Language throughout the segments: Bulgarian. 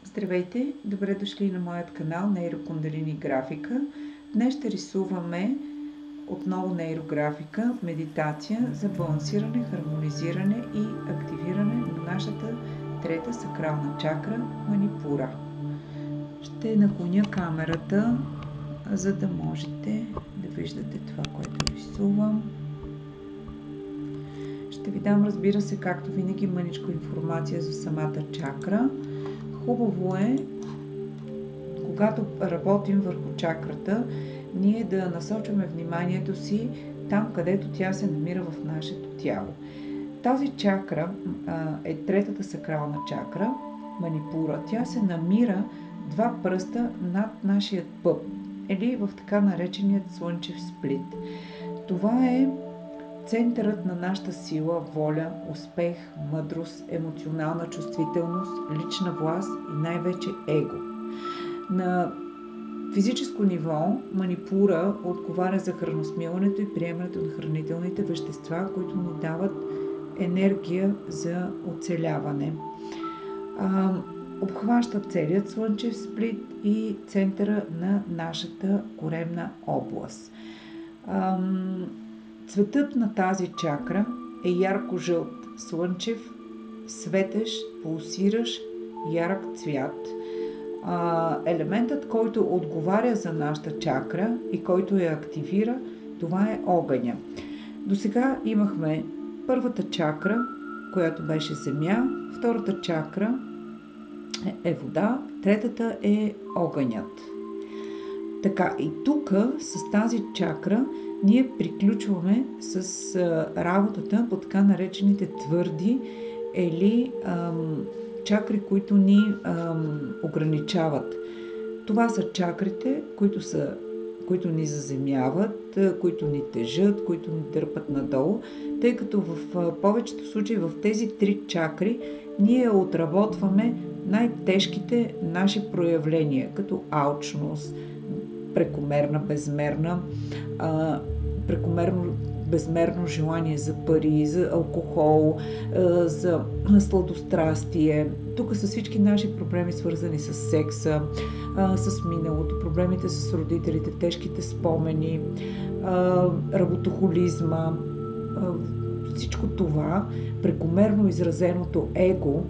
Здравейте! Добре дошли на моят канал Нейрокундалини графика. Днес ще рисуваме отново нейрографика, медитация за балансиране, хармонизиране и активиране на нашата трета сакрална чакра Манипура. Ще наклоня камерата, за да можете да виждате това, което рисувам. Ще ви дам, разбира се, както винаги, мъничко информация за самата чакра. Хубаво е, когато работим върху чакрата, ние да насочваме вниманието си там, където тя се намира в нашето тяло. Тази чакра е третата сакрална чакра, Манипура. Тя се намира 2 пръста над нашия пъп, или в така нареченият слънчев сплит. Това е центърът на нашата сила, воля, успех, мъдрост, емоционална чувствителност, лична власт и най-вече его. На физическо ниво Манипура отговаря за храносмилането и приемането на хранителните вещества, които ни дават енергия за оцеляване. Обхваща целият слънчев сплит и центъра на нашата коремна област. Цветът на тази чакра е ярко-жълт, слънчев, светещ, пулсиращ, ярък цвят. Елементът, който отговаря за нашата чакра и който я активира, това е огъня. До сега имахме първата чакра, която беше земя, втората чакра е вода, третата е огънят. Така, и тук с тази чакра ние приключваме с работата по така наречените твърди или чакри, които ни ограничават. Това са чакрите, които ни заземяват, които ни тежат, които ни дърпат надолу, тъй като в повечето случаи в тези 3 чакри ние отработваме най-тежките наши проявления, като алчност, прекомерно безмерно желание за пари, за алкохол, за сладострастие. Тук са всички наши проблеми, свързани с секса, с миналото, проблемите с родителите, тежките спомени, работохолизма. Всичко това, прекомерно изразеното его,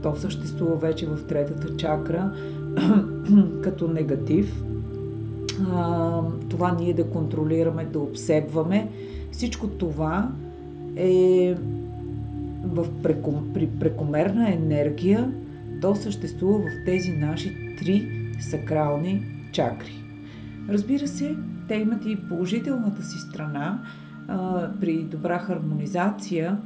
то съществува вече в третата чакра като негатив. Това ние да контролираме, да обсебваме. Всичко това е при прекомерна енергия, то съществува в тези наши 3 сакрални чакри. Разбира се, те имат и положителната си страна. При добра хармонизация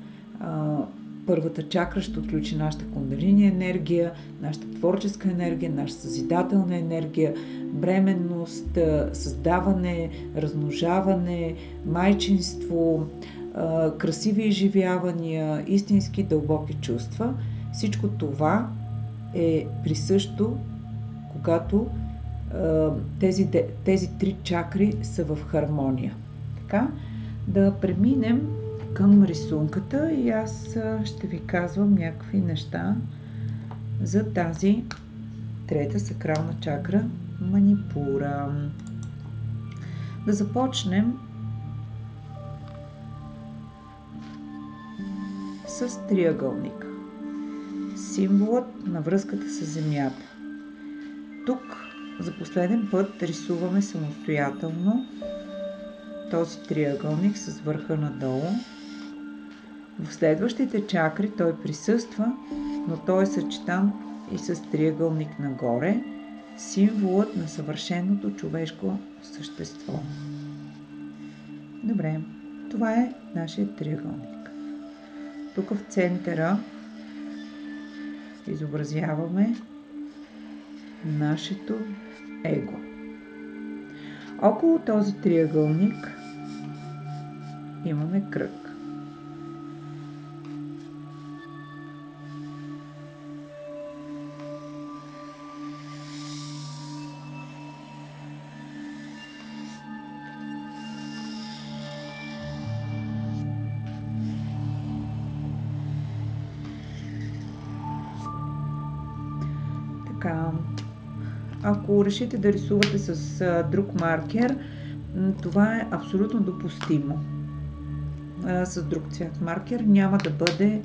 първата чакра ще отключи нашата кундалини енергия, нашата творческа енергия, нашата съзидателна енергия, бременност, създаване, размножаване, майчинство, красиви изживявания, истински дълбоки чувства. Всичко това е присъщо, когато тези 3 чакри са в хармония. Така, да преминем към рисунката и аз ще ви казвам някакви неща за тази трета сакрална чакра Манипура. Да започнем с триъгълника. Символът на връзката с Земята. Тук за последен път рисуваме самостоятелно този триъгълник с върха надолу. В следващите чакри той присъства, но той е съчетан и с триъгълник нагоре, символът на съвършеното човешко същество. Добре, това е нашия триъгълник. Тук в центъра изобразяваме нашето его. Около този триъгълник имаме кръг. Така, ако решите да рисувате с друг маркер, това е абсолютно допустимо. С друг цвят маркер няма да бъде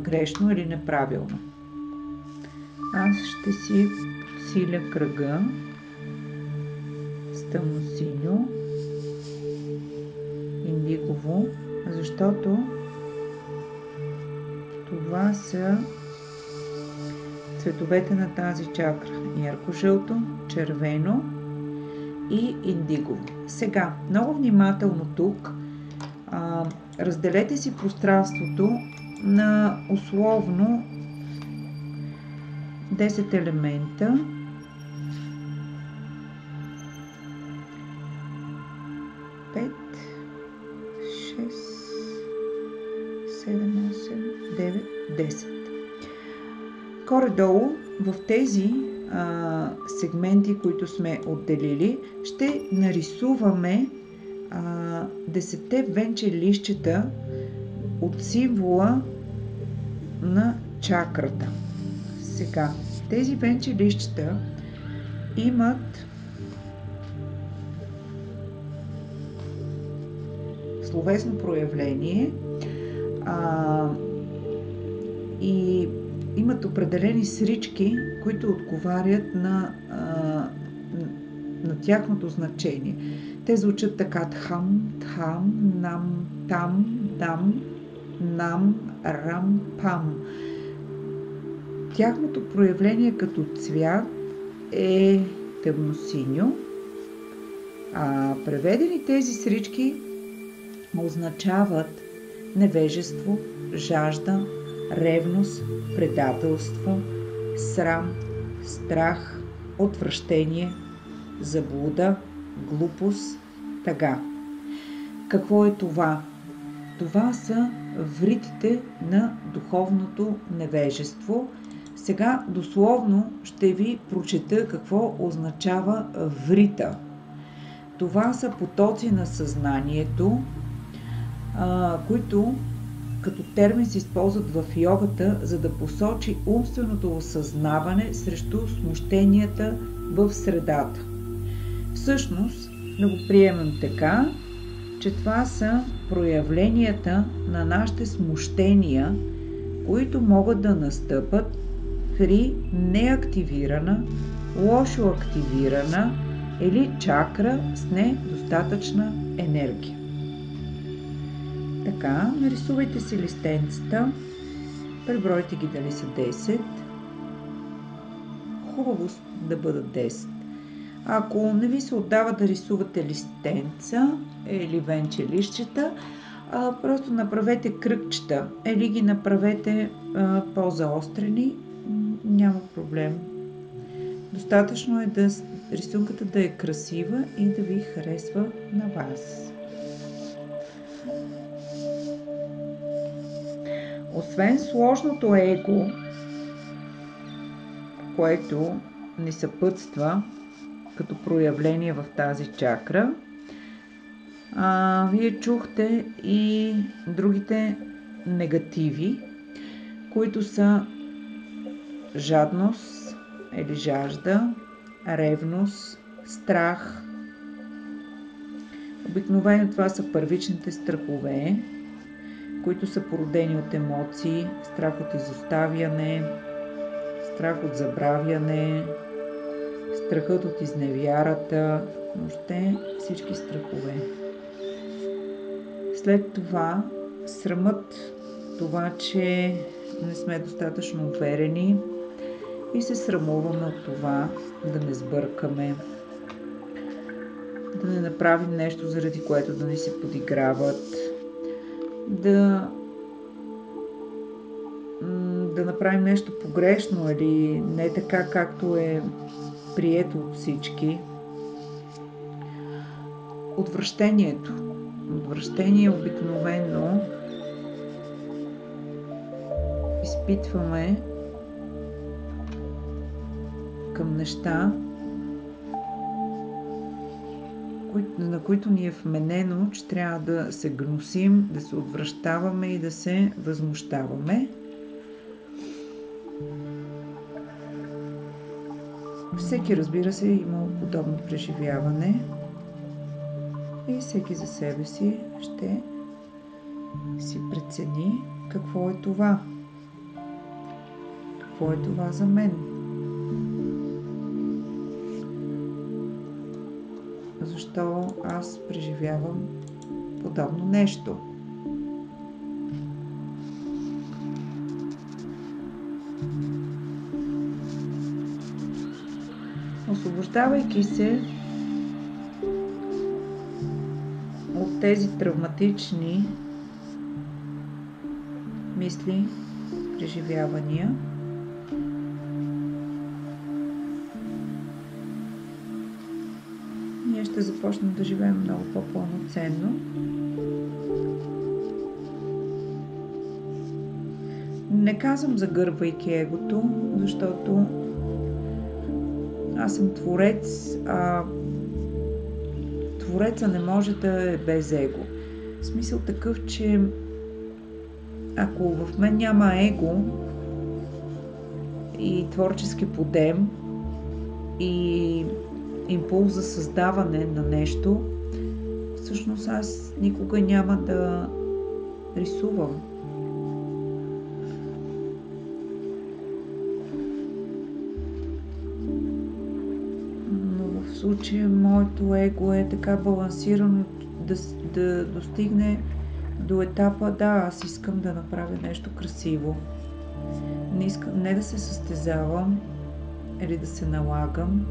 грешно или неправилно. Аз ще си подсиля кръга с тъмно-синьо, индигово, защото това са цветовете на тази чакра. Ярко-жълто, червено и индигово. Сега, много внимателно тук разделете си пространството на условно 10 елемента. Пет, 6, 7, 8, 9, 10. Горе-долу в тези сегменти, които сме отделили, ще нарисуваме 10 венче листчета от символа на чакрата. Сега, тези венче листчета имат словесно проявление и имат определени срички, които отговарят на тяхното значение. Те звучат така: тхам, тхам, нам, там, дам, нам, рам, пам. Тяхното проявление като цвят е тъмносиньо, а преведени тези срички означават невежество, жажда, ревност, предателство, срам, страх, отвращение, заблуда, глупост, тъга. Какво е това? Това са вритите на духовното невежество. Сега дословно ще ви прочета какво означава врита. Това са потоци на съзнанието, които като термин се използват в йогата, за да посочи умственото осъзнаване срещу смущенията в средата. Всъщност, да го приемем така, че това са проявленията на нашите смущения, които могат да настъпат при неактивирана, лошо активирана или чакра с недостатъчна енергия. Така, нарисувайте си листенцата, пребройте ги дали са 10. Хубаво да бъдат 10. Ако не ви се отдава да рисувате листенца или венче листчета, просто направете кръгчета или ги направете по-заострени, няма проблем. Достатъчно е да рисунката да е красива и да ви харесва на вас. Освен сложното его, което ни съпътства като проявление в тази чакра, вие чухте и другите негативи, които са жадност или жажда, ревност, страх. Обикновено това са първичните страхове, които са породени от емоции, страх от изоставяне, страх от забравяне, страхът от изневярата, въобще всички страхове. След това срамът, това, че не сме достатъчно уверени и се срамуваме от това да не сбъркаме, да не направим нещо, заради което да ни се подиграват, да направим нещо погрешно или не така, както е прието от всички. Отвращението. Отвращение обикновено изпитваме към неща, на които ни е вменено, че трябва да се гнусим, да се отвращаваме и да се възмущаваме. Всеки, разбира се, е имал подобно преживяване и всеки за себе си ще си прецени какво е това. Какво е това за мен? Защо аз преживявам подобно нещо? Освобождавайки се от тези травматични мисли, преживявания, ние ще започнем да живеем много по-пълноценно. Не казвам загърбвайки егото, защото аз съм творец, а твореца не може да е без его. В смисъл такъв, че ако в мен няма его и творчески подем и импулс за създаване на нещо, всъщност аз никога няма да рисувам. Но в случая моето его е така балансирано да достигне до етапа, да, аз искам да направя нещо красиво. Не искам не да се състезавам или да се налагам,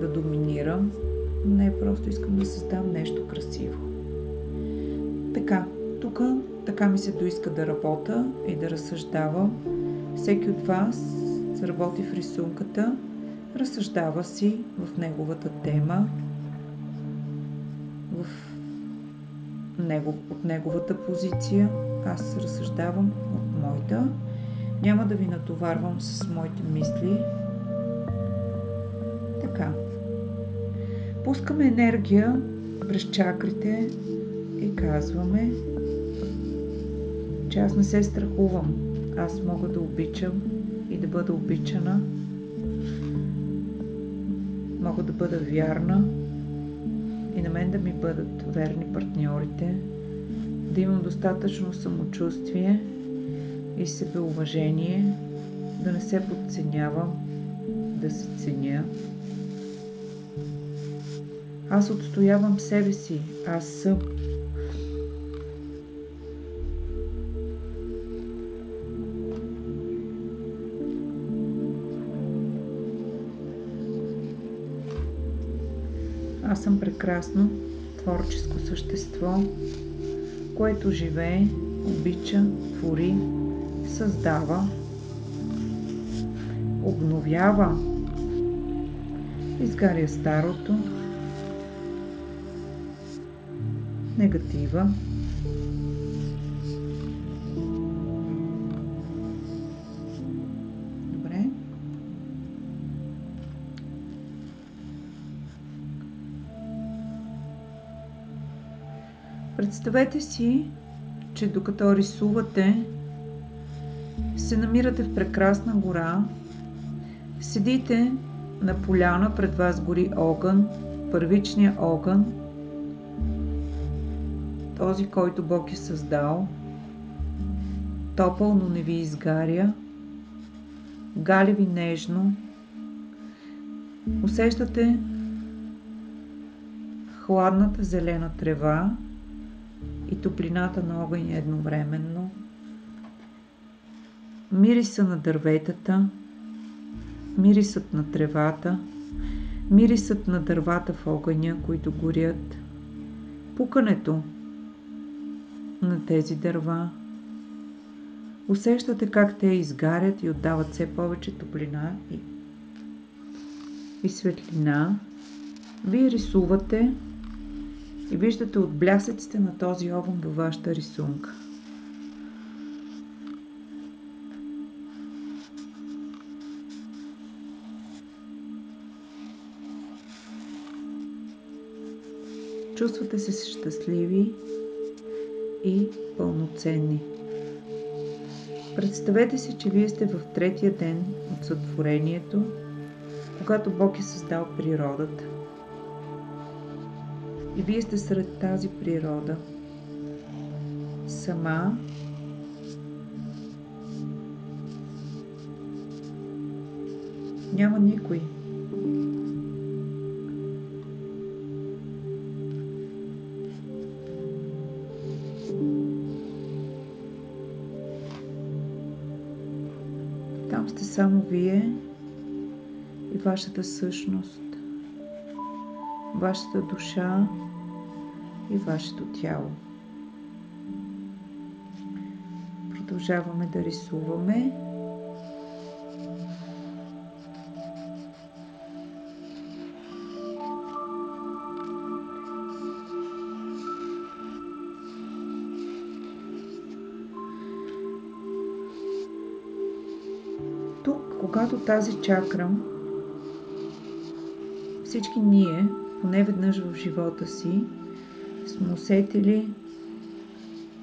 да доминирам. Не, просто искам да създам нещо красиво. Така, тук така ми се доиска да работя и да разсъждавам. Всеки от вас работи в рисунката, разсъждава си в неговата тема, от неговата позиция. Аз разсъждавам от моята. Няма да ви натоварвам с моите мисли. Така. Пускаме енергия през чакрите и казваме, че аз не се страхувам. Аз мога да обичам и да бъда обичана. Мога да бъда вярна и на мен да ми бъдат верни партньорите, да имам достатъчно самочувствие и себеуважение, да не се подценявам, да се ценя. Аз отстоявам себе си, аз съм. Аз съм прекрасно творческо същество, което живее, обича, твори, създава, обновява, изгаря старото, негатива. Добре. Представете си, че докато рисувате, се намирате в прекрасна гора, седите на поляна, пред вас гори огън, първичният огън, този, който Бог е създал, топъл, но не ви изгаря, гали ви нежно, усещате хладната зелена трева и топлината на огъня едновременно, мириса на дърветата, мирисът на тревата, мирисът на дървата в огъня, които горят, пукането на тези дърва. Усещате как те изгарят и отдават все повече топлина и светлина. Вие рисувате и виждате отблясъците на този огън във вашата рисунка. Чувствате се щастливи и пълноценни. Представете си, че вие сте в третия ден от сътворението когато Бог е създал природата. И вие сте сред тази природа. Сама. Няма никой. Там сте само вие и вашата същност, вашата душа и вашето тяло. Продължаваме да рисуваме. Тук, когато тази чакра, всички ние, поне веднъж в живота си, сме усетили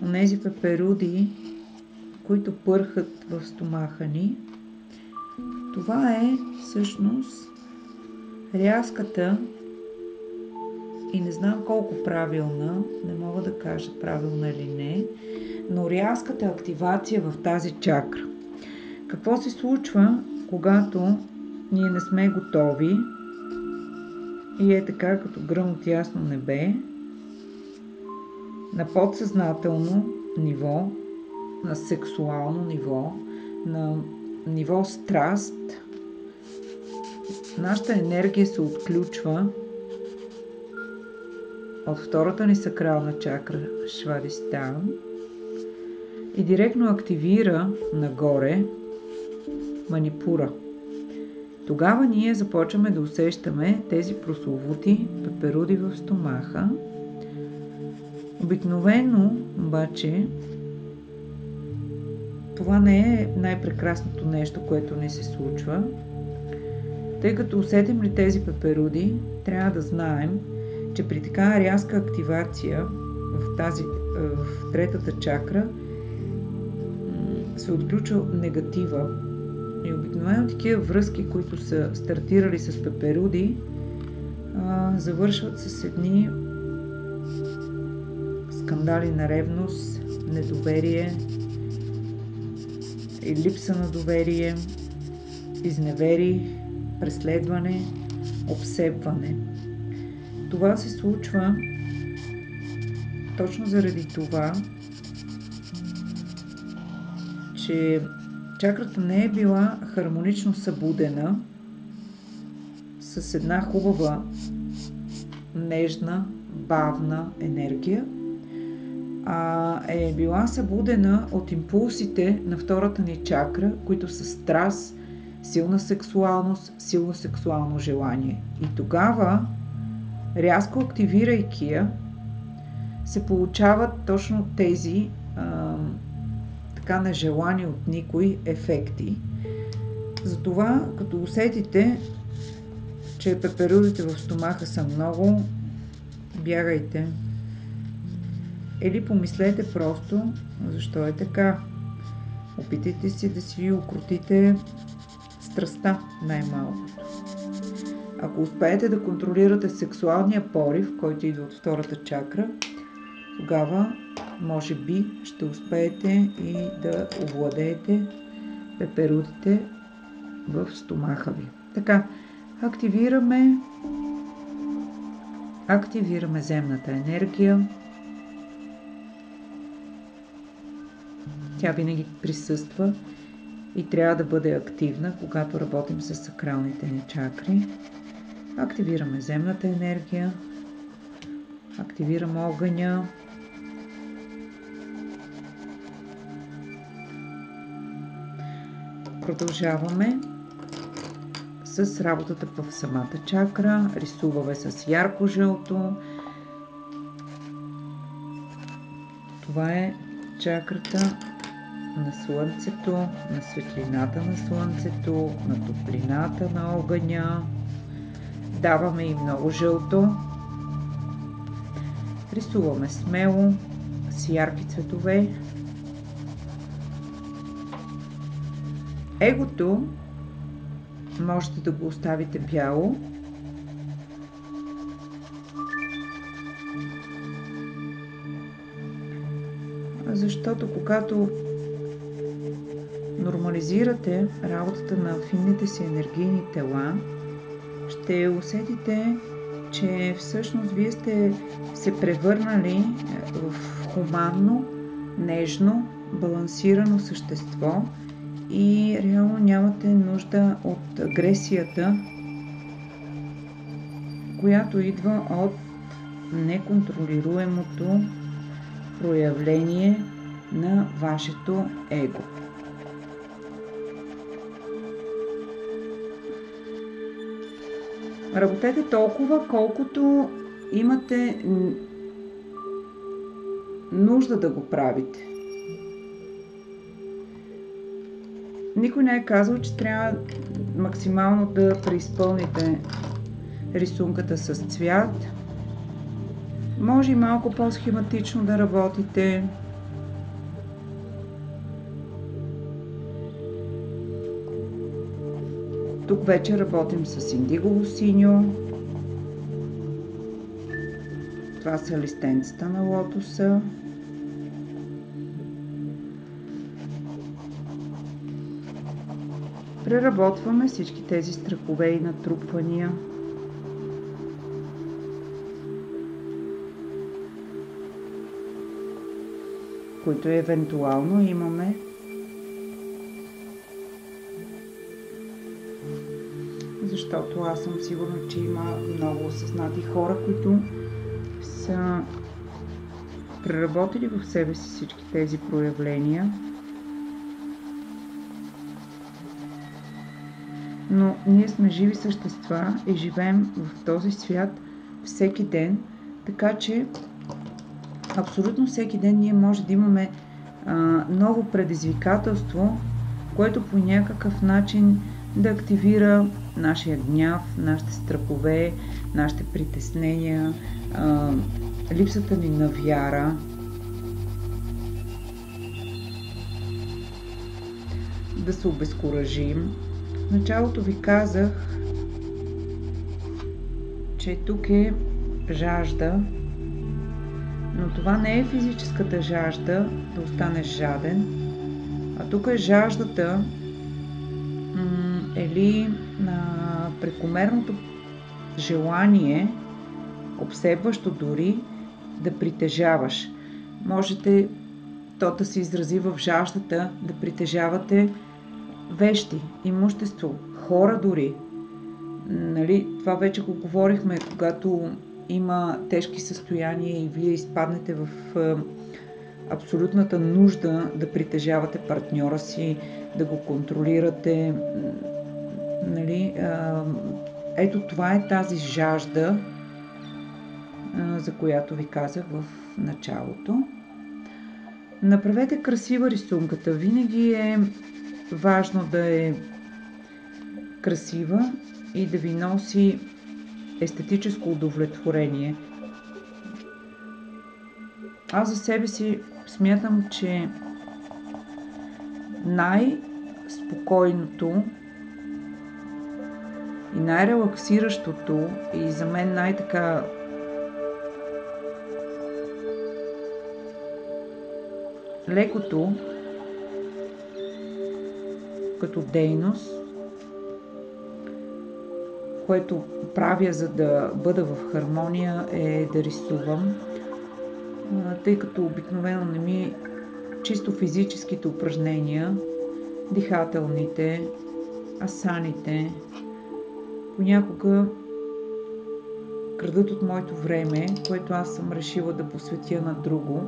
онези пеперуди, които пърхат в стомаха ни. Това е всъщност рязката, и не знам колко правилна, не мога да кажа правилна или не, но рязката активация в тази чакра. Какво се случва, когато ние не сме готови и е така като гръм от ясно небе, на подсъзнателно ниво, на сексуално ниво, на ниво страст, нашата енергия се отключва от втората ни сакрална чакра Швадистан и директно активира нагоре Манипура. Тогава ние започваме да усещаме тези прословути пеперуди в стомаха. Обикновено, обаче, това не е най-прекрасното нещо, което ни се случва. Тъй като усетим ли тези пеперуди, трябва да знаем, че при така рязка активация в третата чакра се отключва негатива. И обикновено такива връзки, които са стартирали с пеперуди, завършват с едни скандали на ревност, недоверие и липса на доверие, изневери, преследване, обсебване. Това се случва точно заради това, че чакрата не е била хармонично събудена с една хубава, нежна, бавна енергия, а е била събудена от импулсите на втората ни чакра, които са страст, силна сексуалност, силно сексуално желание. И тогава, рязко активирайки я, се получават точно тези така нежелани от никой ефекти. Затова, като усетите, че пеперудите в стомаха са много, бягайте. Или помислете просто, защо е така. Опитайте си да си укротите страстта най-малкото. Ако успеете да контролирате сексуалния порив, който идва от втората чакра, тогава може би ще успеете и да овладеете пеперудите в стомаха ви. Така, активираме земната енергия. Тя винаги присъства и трябва да бъде активна, когато работим с сакралните ни чакри. Активираме земната енергия, активираме огъня. Продължаваме с работата в самата чакра. Рисуваме с ярко жълто. Това е чакрата на слънцето, на светлината на слънцето, на топлината на огъня. Даваме и много жълто. Рисуваме смело с ярки цветове. Егото можете да го оставите бяло. Защото когато нормализирате работата на финните си енергийни тела, ще усетите, че всъщност вие сте се превърнали в хуманно, нежно, балансирано същество и реално нямате нужда от агресията, която идва от неконтролируемото проявление на вашето его. Работете толкова, колкото имате нужда да го правите. Никой не е казал, че трябва максимално да преизпълните рисунката с цвят. Може и малко по-схематично да работите. Тук вече работим с индигово синьо. Това са листенцата на лотоса. Преработваме всички тези страхове и натрупвания. Които евентуално имаме. Защото аз съм сигурна, че има много осъзнати хора, които са преработили в себе си всички тези проявления. Но ние сме живи същества и живеем в този свят всеки ден, така че абсолютно всеки ден ние може да имаме ново предизвикателство, което по някакъв начин да активира нашия гняв, нашите страхове, нашите притеснения, липсата ни на вяра. Да се обезкуражим. В началото ви казах, че тук е жажда, но това не е физическата жажда да останеш жаден, а тук е жаждата или на прекомерното желание, обсебващо дори, да притежаваш. Можете то да се изрази в жаждата да притежавате вещи, имущество, хора дори. Нали, това вече го говорихме, когато има тежки състояния и вие изпаднете в абсолютната нужда да притежавате партньора си, да го контролирате. Нали, ето това е тази жажда, за която ви казах в началото. Направете красива рисунката. Винаги е важно да е красива и да ви носи естетическо удовлетворение. Аз за себе си смятам, че най-спокойното и най-релаксиращото и за мен най-така лекото като дейност, което правя, за да бъда в хармония, е да рисувам, тъй като обикновено не ми чисто физическите упражнения, дихателните, асаните, понякога крадат от моето време, което аз съм решила да посветя на друго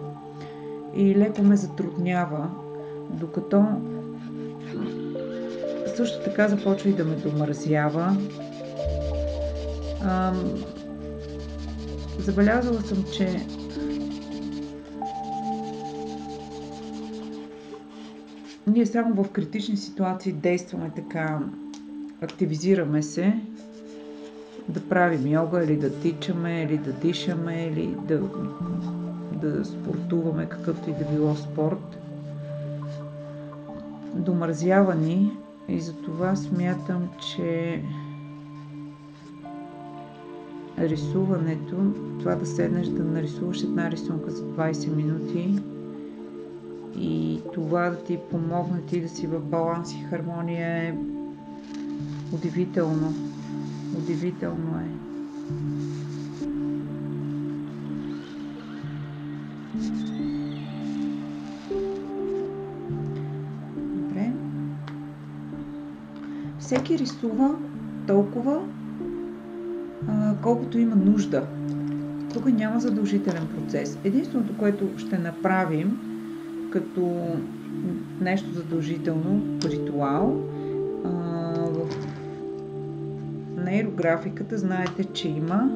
и леко ме затруднява, докато също така започва и да ме домързява. Забелязала съм, че ние само в критични ситуации действаме така, активизираме се, да правим йога или да тичаме, или да дишаме, или да спортуваме, какъвто и да било спорт. Домързява ни И затова смятам, че рисуването, това да седнеш да нарисуваш една рисунка за 20 минути и това да ти помогне ти да си в баланс и хармония е удивително. Удивително е. Добре. Всеки рисува толкова, колкото има нужда. Тук няма задължителен процес. Единственото, което ще направим като нещо задължително, ритуал, в нейрографиката знаете, че има